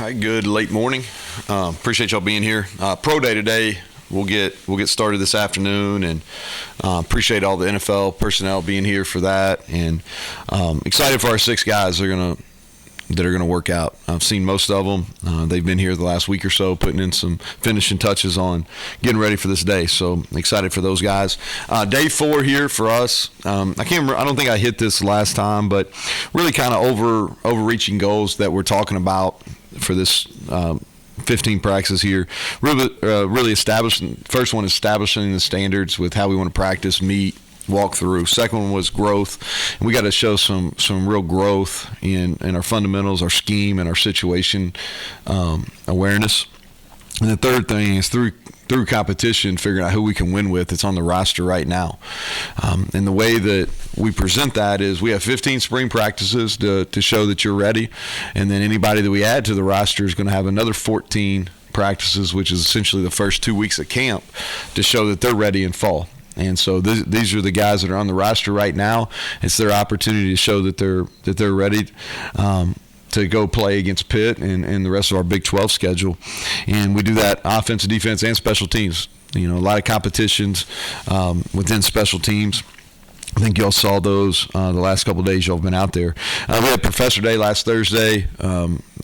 Hi, good late morning. Appreciate y'all being here. Pro day today. We'll get started this afternoon, and appreciate all the NFL personnel being here for that. And excited for our 6 guys that are gonna work out. I've seen most of them. They've been here the last week or so, putting in some finishing touches on getting ready for this day. So excited for those guys. Day 4 here for us. I can't remember. I don't think I hit this last time, but really kind of overreaching goals that we're talking about for this 15 practices here. Really establishing. First one, establishing the standards with how we want to practice, meet, walk through. Second one was growth, and we got to show some real growth in our fundamentals, our scheme, and our situation awareness. And the third thing is through competition, figuring out who we can win with that's on the roster right now. And the way that we present that is we have 15 spring practices to show that you're ready, and then anybody that we add to the roster is going to have another 14 practices, which is essentially the first 2 weeks of camp, to show that they're ready in fall. And so these are the guys that are on the roster right now. It's their opportunity to show that they're ready to go play against Pitt and the rest of our Big 12 schedule. And we do that offense, defense, and special teams. A lot of competitions within special teams. I think y'all saw those the last couple of days y'all have been out there. We had Professor Day last Thursday.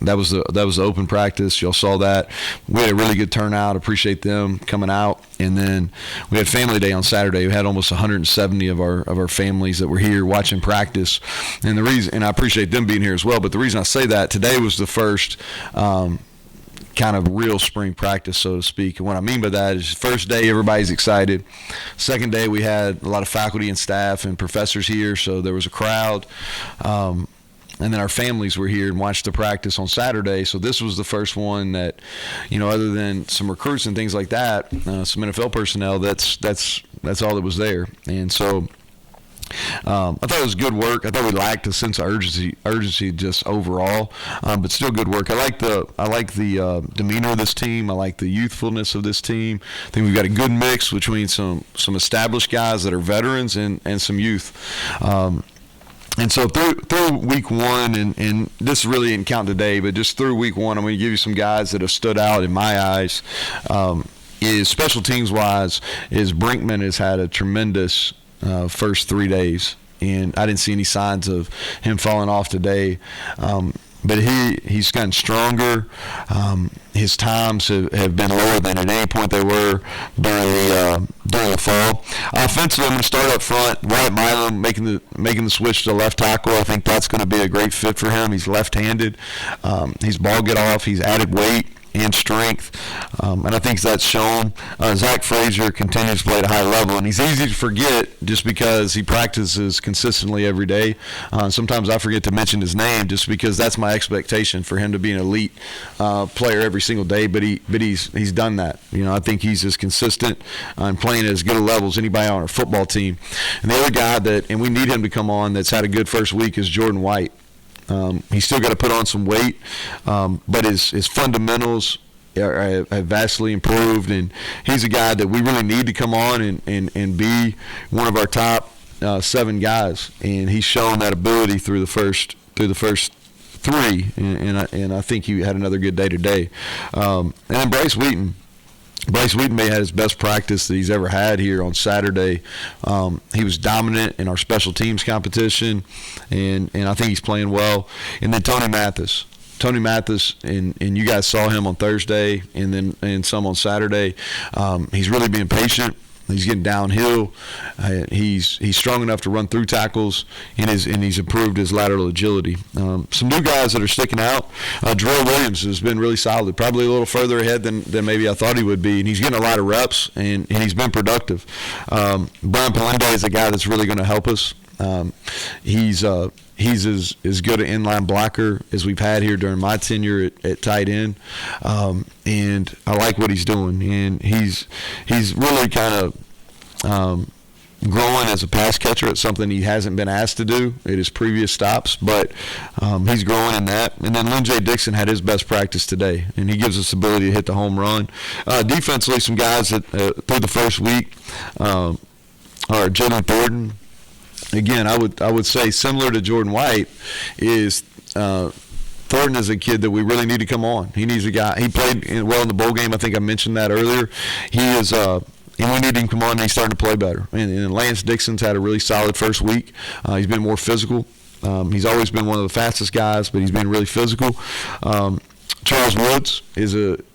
That was the open practice. Y'all saw that. We had a really good turnout. Appreciate them coming out. And then we had Family Day on Saturday. We had almost 170 of our families that were here watching practice. And the reason, and I appreciate them being here as well. But the reason I say that, today was the first kind of real spring practice, so to speak. And what I mean by that is first day, everybody's excited. Second day, we had a lot of faculty and staff and professors here, so there was a crowd. And then our families were here and watched the practice on Saturday. So this was the first one that, other than some recruits and things like that, some NFL personnel, that's all that was there. And so I thought it was good work. I thought we lacked a sense of urgency just overall, but still good work. I like the demeanor of this team. I like the youthfulness of this team. I think we've got a good mix between some established guys that are veterans and some youth. And so through week 1, and this really didn't count today, but just through week 1, I'm going to give you some guys that have stood out in my eyes. Is special teams wise, is Brinkman has had a tremendous first 3 days, and I didn't see any signs of him falling off today. But he's gotten stronger. His times have been lower than at any point they were during the fall. Offensively, I'm going to start up front. Wyatt Milam making the switch to left tackle. I think that's going to be a great fit for him. He's left-handed. He's ball get off. He's added weight and strength, and I think that's shown. Zach Frazier continues to play at a high level, and he's easy to forget just because he practices consistently every day. Sometimes I forget to mention his name just because that's my expectation for him to be an elite player every single day, but he's done that. I think he's as consistent and playing at as good a level as anybody on our football team. And the other guy and we need him to come on that's had a good first week is Jordan White. He's still got to put on some weight, but his fundamentals have vastly improved, and he's a guy that we really need to come on and be one of our top 7 guys. And he's shown that ability through the first 3, and I think he had another good day today. And then Bryce Wheaton. Bryce Wheaton may have had his best practice that he's ever had here on Saturday. He was dominant in our special teams competition, and I think he's playing well. And then Tony Mathis, and you guys saw him on Thursday and some on Saturday. He's really being patient. He's getting downhill. He's strong enough to run through tackles, and he's improved his lateral agility. Some new guys that are sticking out. Jarrell Williams has been really solid, probably a little further ahead than maybe I thought he would be, and he's getting a lot of reps, and he's been productive. Brian Palanda is a guy that's really going to help us. He's as good an inline blocker as we've had here during my tenure at tight end, and I like what he's doing. And he's really kind of growing as a pass catcher. It's something he hasn't been asked to do at his previous stops, but he's growing in that. And then Lynn J. Dixon had his best practice today, and he gives us the ability to hit the home run. Defensively, some guys that through the first week are Jalen Thornton. Again, I would say similar to Jordan White is Thornton is a kid that we really need to come on. He needs a guy. He played well in the bowl game. I think I mentioned that earlier. He is, and we need him to come on, and he's starting to play better. And Lance Dixon's had a really solid first week. He's been more physical. He's always been one of the fastest guys, but he's been really physical. Charles Woods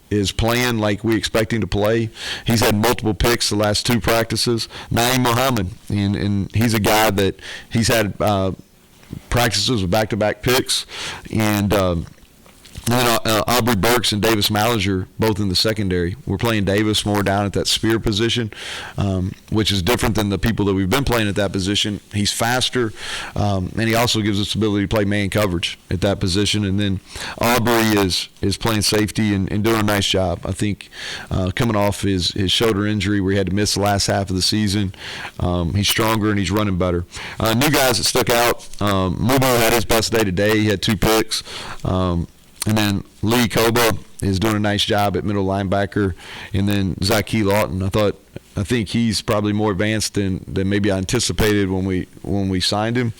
is playing like we expect him to play. He's had multiple picks the last 2 practices. Naeem Muhammad, and he's a guy that he's had practices with back-to-back picks, and then Aubrey Burks and Davis Mallinger, both in the secondary. We're playing Davis more down at that spear position, which is different than the people that we've been playing at that position. He's faster, and he also gives us the ability to play man coverage at that position. And then Aubrey is playing safety and doing a nice job. I think coming off his shoulder injury where he had to miss the last half of the season, he's stronger and he's running better. New guys that stuck out, Mubo had his best day today. He had 2 picks. And then Lee Koba is doing a nice job at middle linebacker. And then Zaki Lawton, I think he's probably more advanced than maybe I anticipated when we signed him.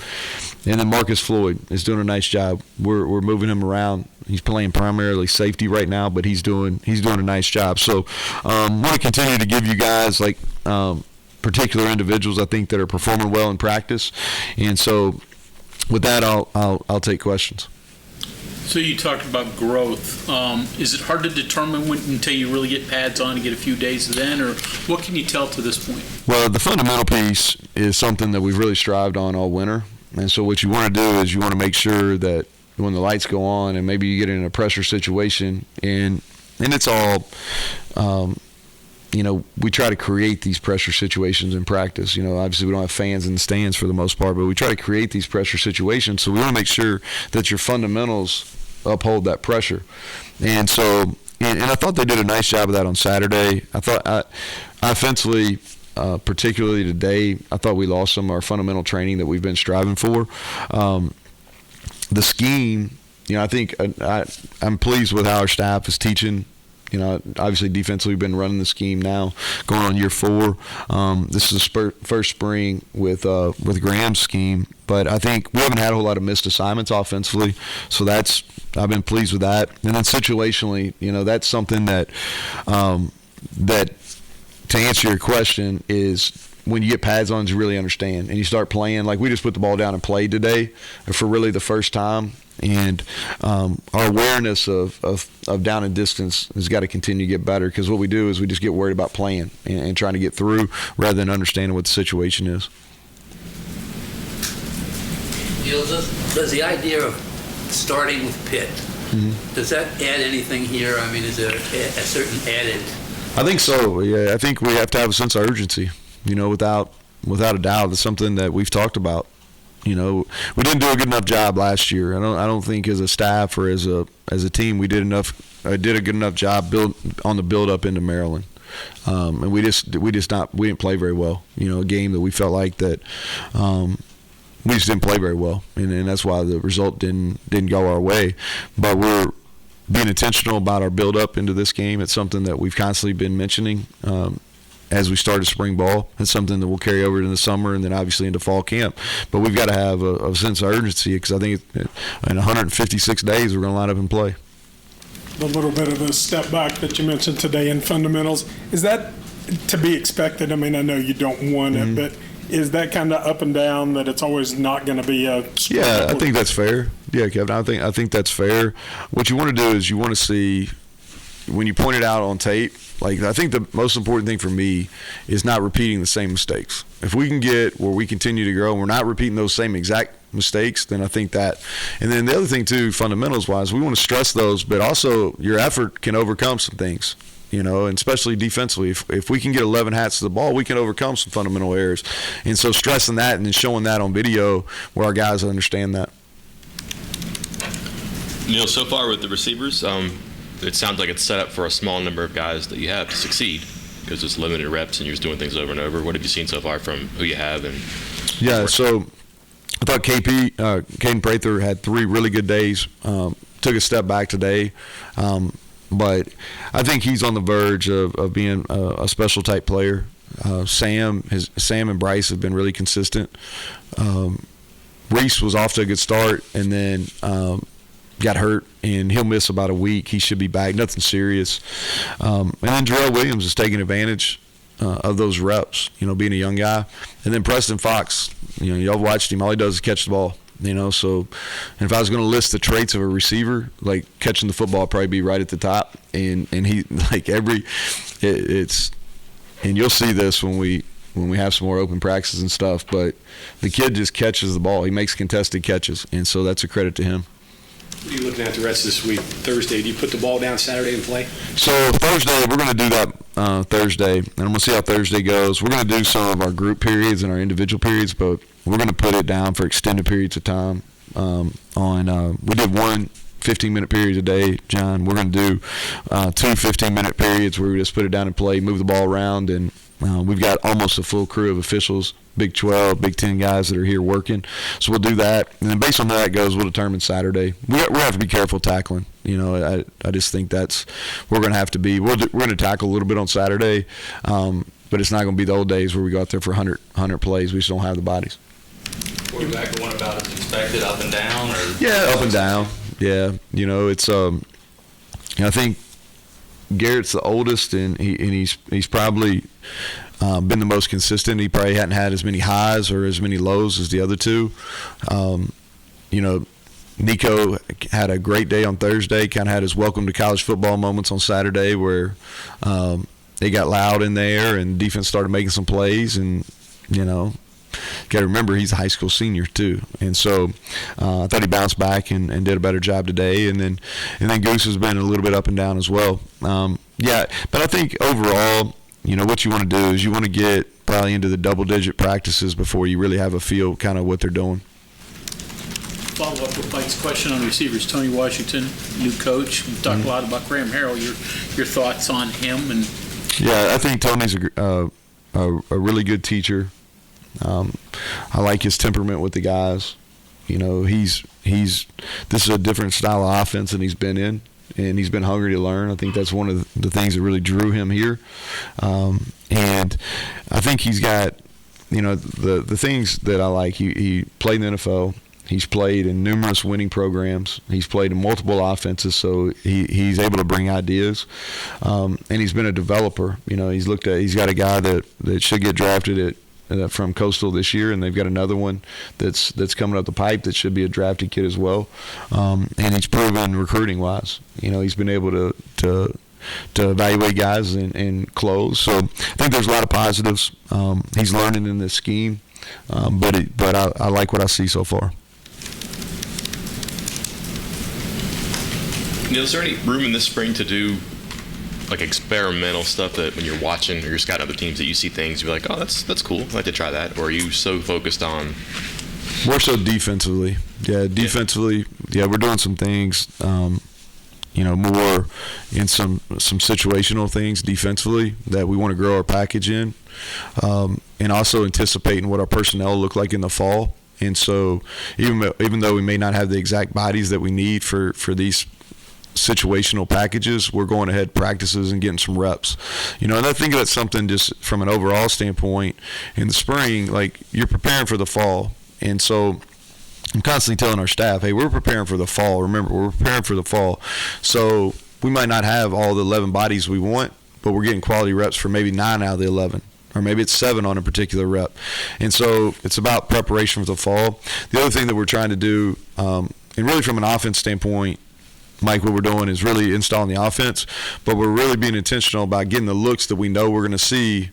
And then Marcus Floyd is doing a nice job. We're moving him around. He's playing primarily safety right now, but he's doing a nice job. So I want to continue to give you guys like particular individuals I think that are performing well in practice. And so with that, I'll take questions. So you talked about growth. Is it hard to determine until you really get pads on and get a few days then, or what can you tell to this point? Well, the fundamental piece is something that we've really strived on all winter. And so what you want to do is you want to make sure that when the lights go on and maybe you get in a pressure situation, and it's all we try to create these pressure situations in practice. Obviously we don't have fans in the stands for the most part, but we try to create these pressure situations. So we want to make sure that your fundamentals uphold that pressure. And so, and I thought they did a nice job of that on Saturday. I thought offensively, particularly today, I thought we lost some of our fundamental training that we've been striving for. The scheme, I think I'm pleased with how our staff is teaching. Obviously defensively we've been running the scheme now, going on year 4. This is the first spring with Graham's scheme, but I think we haven't had a whole lot of missed assignments offensively, so I've been pleased with that. And then situationally, that's something that to answer your question is when you get pads on, you really understand and you start playing. Like we just put the ball down and played today for really the first time. And our awareness of down and distance has got to continue to get better, because what we do is we just get worried about playing and trying to get through rather than understanding what the situation is. Does the idea of starting with Pitt, does that add anything here? I mean, is there a certain added? I think so. Yeah, I think we have to have a sense of urgency. Without a doubt, it's something that we've talked about. We didn't do a good enough job last year. I don't think as a staff or as a team we did a good enough job on the build up into Maryland. And we didn't play very well. A game that we felt like that we just didn't play very well, and that's why the result didn't go our way. But we're being intentional about our build up into this game. It's something that we've constantly been mentioning. As we started spring ball, it's something that we'll carry over in the summer and then obviously into fall camp. But we've got to have a sense of urgency, because I think in 156 days we're going to line up and play. The little bit of the step back that you mentioned today in fundamentals, is that to be expected? I mean, I know you don't want it, but is that kind of up and down, that it's always not going to be a? Yeah, I think that's fair. Yeah, Kevin, I think that's fair. What you want to do is you want to see, when you point it out on tape, like I think the most important thing for me is not repeating the same mistakes. If we can get where we continue to grow and we're not repeating those same exact mistakes, then I think that. And then the other thing too, fundamentals wise, we want to stress those, but also your effort can overcome some things, and especially defensively. If we can get 11 hats to the ball, we can overcome some fundamental errors. And so stressing that and then showing that on video where our guys understand that. Neal, so far with the receivers, it sounds like it's set up for a small number of guys that you have to succeed, because it's limited reps and you're just doing things over and over. What have you seen so far from who you have? Yeah, so I thought Caden Prather had 3 really good days. Took a step back today, but I think he's on the verge of being a special type player. Sam and Bryce have been really consistent. Reese was off to a good start, and then got hurt, and he'll miss about a week. He should be back, nothing serious. And then Jarrell Williams is taking advantage of those reps, being a young guy. And then Preston Fox, y'all watched him. All he does is catch the ball, So, and if I was going to list the traits of a receiver, like catching the football, I'd probably be right at the top. And he, like it's, and you'll see this when we have some more open practices and stuff, but the kid just catches the ball. He makes contested catches, and so that's a credit to him. What are you looking at the rest of this week? Thursday, do you put the ball down Saturday and play? So Thursday, we're going to do that Thursday, and I'm going to see how Thursday goes. We're going to do some of our group periods and our individual periods, but we're going to put it down for extended periods of time. We did one 15-minute period a day, John. We're going to do 2 15-minute periods where we just put it down and play, move the ball around, and we've got almost a full crew of officials, Big 12, Big 10 guys that are here working. So we'll do that. And then based on how that goes, we'll determine Saturday. We have to be careful tackling. I just think that's where we're going to have to be. We're going to tackle a little bit on Saturday, but it's not going to be the old days where we go out there for 100 plays. We just don't have the bodies. Quarterback going about as expected, up and down? Or Yeah, up and down. Yeah. It's I think Garrett's the oldest, and he's probably been the most consistent. He probably hadn't had as many highs or as many lows as the other two. Nico had a great day on Thursday, kind of had his welcome to college football moments on Saturday where they got loud in there and defense started making some plays, and got to remember he's a high school senior too, and so I thought he bounced back and did a better job today. And then Goose has been a little bit up and down as well. But I think overall, what you want to do is you want to get probably into the double-digit practices before you really have a feel kind of what they're doing. Follow up with Mike's question on receivers. Tony Washington, new coach. We've talked a lot about Graham Harrell. Your thoughts on him? And yeah, I think Tony's a really good teacher. I like his temperament with the guys. This is a different style of offense than he's been in, and he's been hungry to learn. I think that's one of the things that really drew him here. And I think he's got, the things that I like. He played in the NFL. He's played in numerous winning programs. He's played in multiple offenses, so he's able to bring ideas. And he's been a developer. He's got a guy that should get drafted from Coastal this year, and they've got another one that's coming up the pipe that should be a drafted kid as well. And he's proven recruiting-wise. He's been able to evaluate guys and close. So I think there's a lot of positives. He's learning in this scheme, but I like what I see so far. Neal, is there any room in this spring to do like experimental stuff that when you're watching or you're scouting other teams that you see things you're like, oh, that's cool, I'd like to try that? Or are you so focused on more so defensively? Defensively, we're doing some things, more in some situational things defensively that we want to grow our package in, and also anticipating what our personnel look like in the fall. And so even though we may not have the exact bodies that we need for these situational packages, we're going ahead practices and getting some reps. And I think that's something just from an overall standpoint in the spring, like you're preparing for the fall. And so I'm constantly telling our staff, hey, we're preparing for the fall. Remember, we're preparing for the fall. So we might not have all the 11 bodies we want, but we're getting quality reps for maybe 9 out of the 11. Or maybe it's 7 on a particular rep. And so it's about preparation for the fall. The other thing that we're trying to do, and really from an offense standpoint, Mike, what we're doing is really installing the offense, but we're really being intentional about getting the looks that we know we're going to see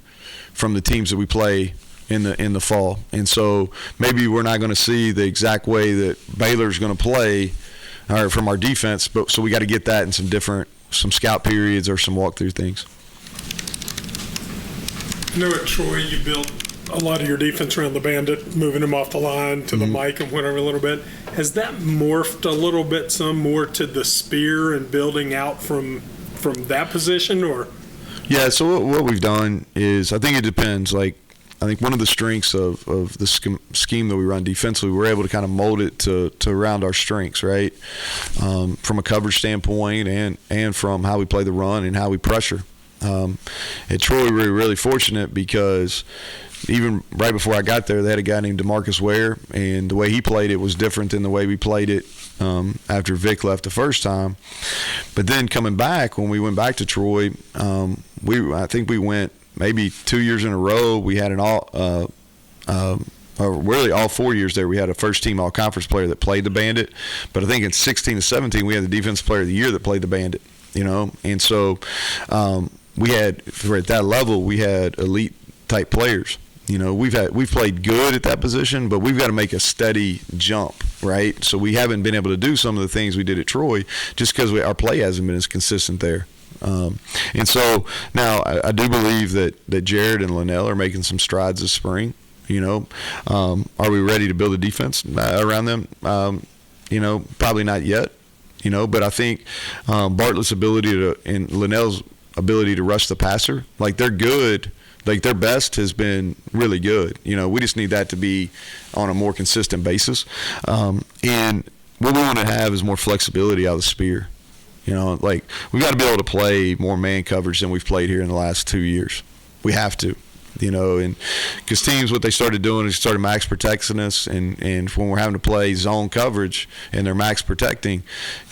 from the teams that we play in the fall. And so maybe we're not going to see the exact way that Baylor's going to play from our defense, but so we got to get that in some scout periods or some walkthrough things. I know at Troy you built a lot of your defense around the bandit, moving him off the line to the mic and whatever a little bit. Has that morphed a little bit some more to the spear and building out from that position, or? Yeah, so what we've done is, I think it depends. Like, I think one of the strengths of the scheme that we run defensively, we're able to kind of mold it to around our strengths, right? From a coverage standpoint and from how we play the run and how we pressure. At Troy, we were really fortunate because even right before I got there, they had a guy named DeMarcus Ware, and the way he played it was different than the way we played it after Vic left the first time. But then coming back, when we went back to Troy, I think we went maybe 2 years in a row. We had or really all 4 years there, we had a first-team all-conference player that played the Bandit. But I think in 16 to 17, we had the Defensive Player of the Year that played the Bandit, And so at that level, we had elite-type players. We've played good at that position, but we've got to make a steady jump, right? So we haven't been able to do some of the things we did at Troy just because our play hasn't been as consistent there. And so now I do believe that Jared and Linnell are making some strides this spring. Are we ready to build a defense around them? Probably not yet. But I think Bartlett's ability and Linnell's ability to rush the passer, like they're good. Like their best has been really good. We just need that to be on a more consistent basis. And what we want to have is more flexibility out of the spear. Like we've got to be able to play more man coverage than we've played here in the last 2 years. We have to. And because teams, what they started doing is started max protecting us, and when we're having to play zone coverage and they're max protecting,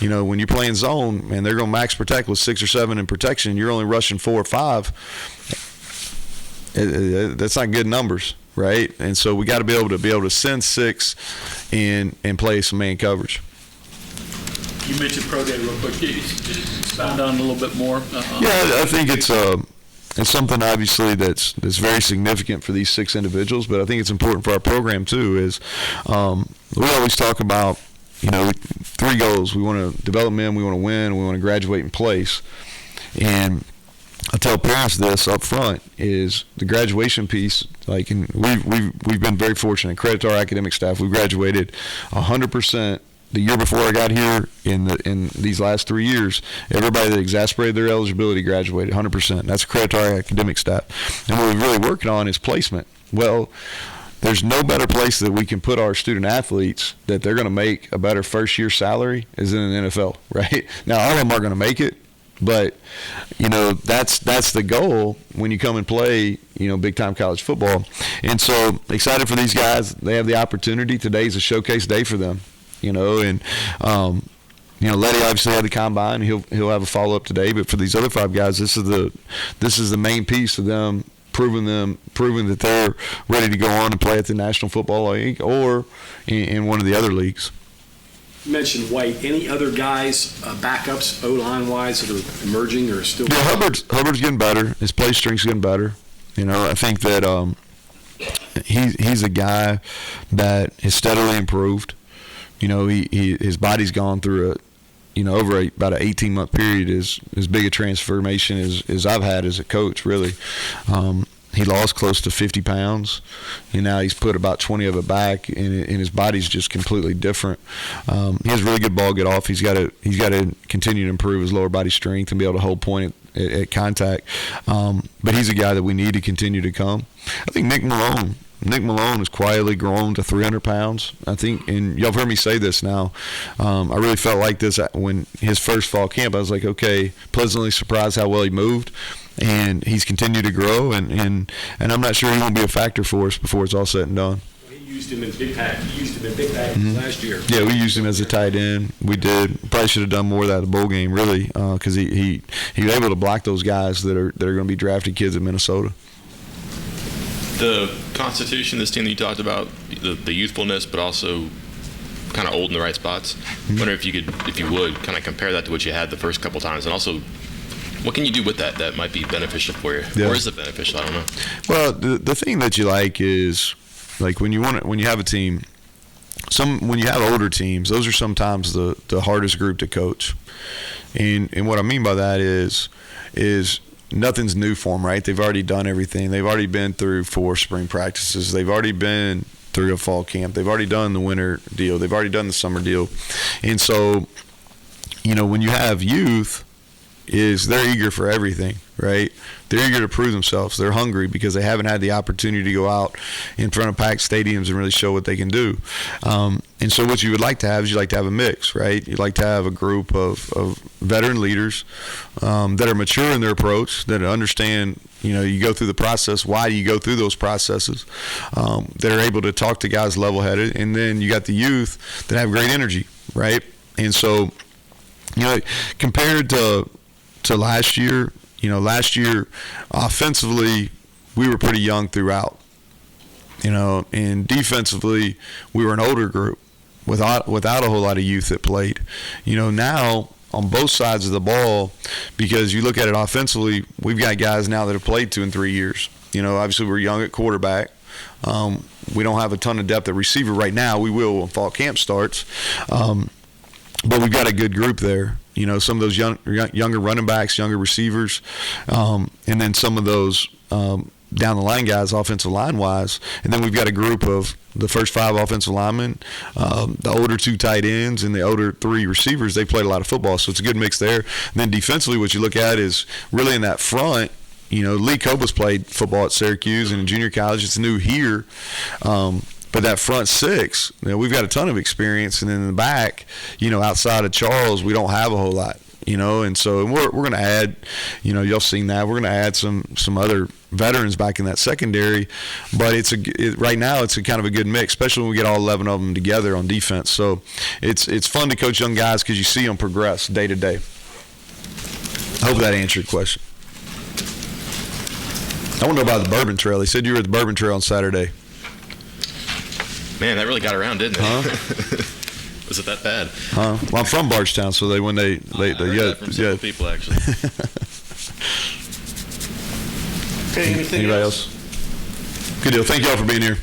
when you're playing zone and they're going to max protect with 6 or 7 in protection, and you're only rushing 4 or 5. That's not good numbers, right? And so we got to be able to send 6 and play some man coverage. You mentioned Pro Day real quick. Can you expound on it a little bit more? Yeah, I think it's something obviously that's very significant for these 6 individuals, but I think it's important for our program too. Is we always talk about 3 goals. We want to develop men, we want to win, and we want to graduate in place. And I tell parents this up front is the graduation piece. Like, and we've been very fortunate. Credit to our academic staff. We graduated 100%. The year before I got here, in these last 3 years, everybody that exasperated their eligibility graduated 100%. That's a credit to our academic staff. And what we're really working on is placement. Well, there's no better place that we can put our student athletes that they're going to make a better first-year salary is in an NFL, right? Now, all of them aren't going to make it, but that's the goal when you come and play big-time college football. And so excited for these guys. They have the opportunity. Today's a showcase day for them. Letty obviously had the combine. He'll have a follow up today. But for these other 5 guys, this is the main piece of them proving that they're ready to go on and play at the National Football League or in one of the other leagues. You mentioned White. Any other guys, backups, O-line wise, that are emerging or still? Yeah, Hubbard's getting better. His play strength's getting better. I think that he's a guy that has steadily improved. His body's gone through over about an 18-month period as big a transformation as I've had as a coach, really. He lost close to 50 pounds, and now he's put about 20 of it back, and his body's just completely different. He has really good ball get off. He's got to continue to improve his lower body strength and be able to hold point at contact. But he's a guy that we need to continue to come. I think Nick Malone has quietly grown to 300 pounds. I think, and y'all have heard me say this now, I really felt like this when his first fall camp. I was like, okay, pleasantly surprised how well he moved, and he's continued to grow, and I'm not sure he won't be a factor for us before it's all said and done. He used him in big pack. Last year. Yeah, we used him as a tight end. We did. Probably should have done more of that at the bowl game, really, because he was able to block those guys that are going to be drafted kids at Minnesota. The constitution, this team that you talked about, the youthfulness, but also kind of old in the right spots. I wonder if you would kind of compare that to what you had the first couple times, and also what can you do with that might be beneficial for you, or is it beneficial? I don't know. Well, the thing that you like is like when you have a team. When you have older teams, those are sometimes the hardest group to coach, and what I mean by that is nothing's new for them, right? They've already done everything. They've already been through 4 spring practices. They've already been through a fall camp. They've already done the winter deal. They've already done the summer deal. And so, when you have youth, they're eager for everything, right? They're eager to prove themselves. They're hungry because they haven't had the opportunity to go out in front of packed stadiums and really show what they can do. And so what you would like to have is you like to have a mix, right? You'd like to have a group of veteran leaders that are mature in their approach, that understand, you go through the process. Why do you go through those processes? That are able to talk to guys level-headed. And then you got the youth that have great energy. right? And so, compared to last year, offensively, we were pretty young throughout, and defensively, we were an older group without a whole lot of youth that played. Now on both sides of the ball, because you look at it offensively, we've got guys now that have played 2 and 3 years. Obviously we're young at quarterback. We don't have a ton of depth at receiver right now. We will when fall camp starts. But we've got a good group there. Some of those younger running backs, younger receivers, and then some of those down the line guys, offensive line wise. And then we've got a group of the first 5 offensive linemen, the older 2 tight ends, and the older 3 receivers. They played a lot of football, so it's a good mix there. And then defensively, what you look at is really in that front. Lee Coba's played football at Syracuse and in junior college. It's new here. But that front 6, we've got a ton of experience. And then in the back, outside of Charles, we don't have a whole lot, And so we're going to add, y'all seen that. We're going to add some other veterans back in that secondary. But right now it's a kind of a good mix, especially when we get all 11 of them together on defense. So it's fun to coach young guys because you see them progress day to day. I hope that answered your question. I want to know about the Bourbon Trail. They said you were at the Bourbon Trail on Saturday. Man, that really got around, didn't it? Huh? Was it that bad? Well, I'm from Bardstown, so I heard that from several people, actually. Okay, anything Anybody else? else? Good deal. Thank y'all for being here.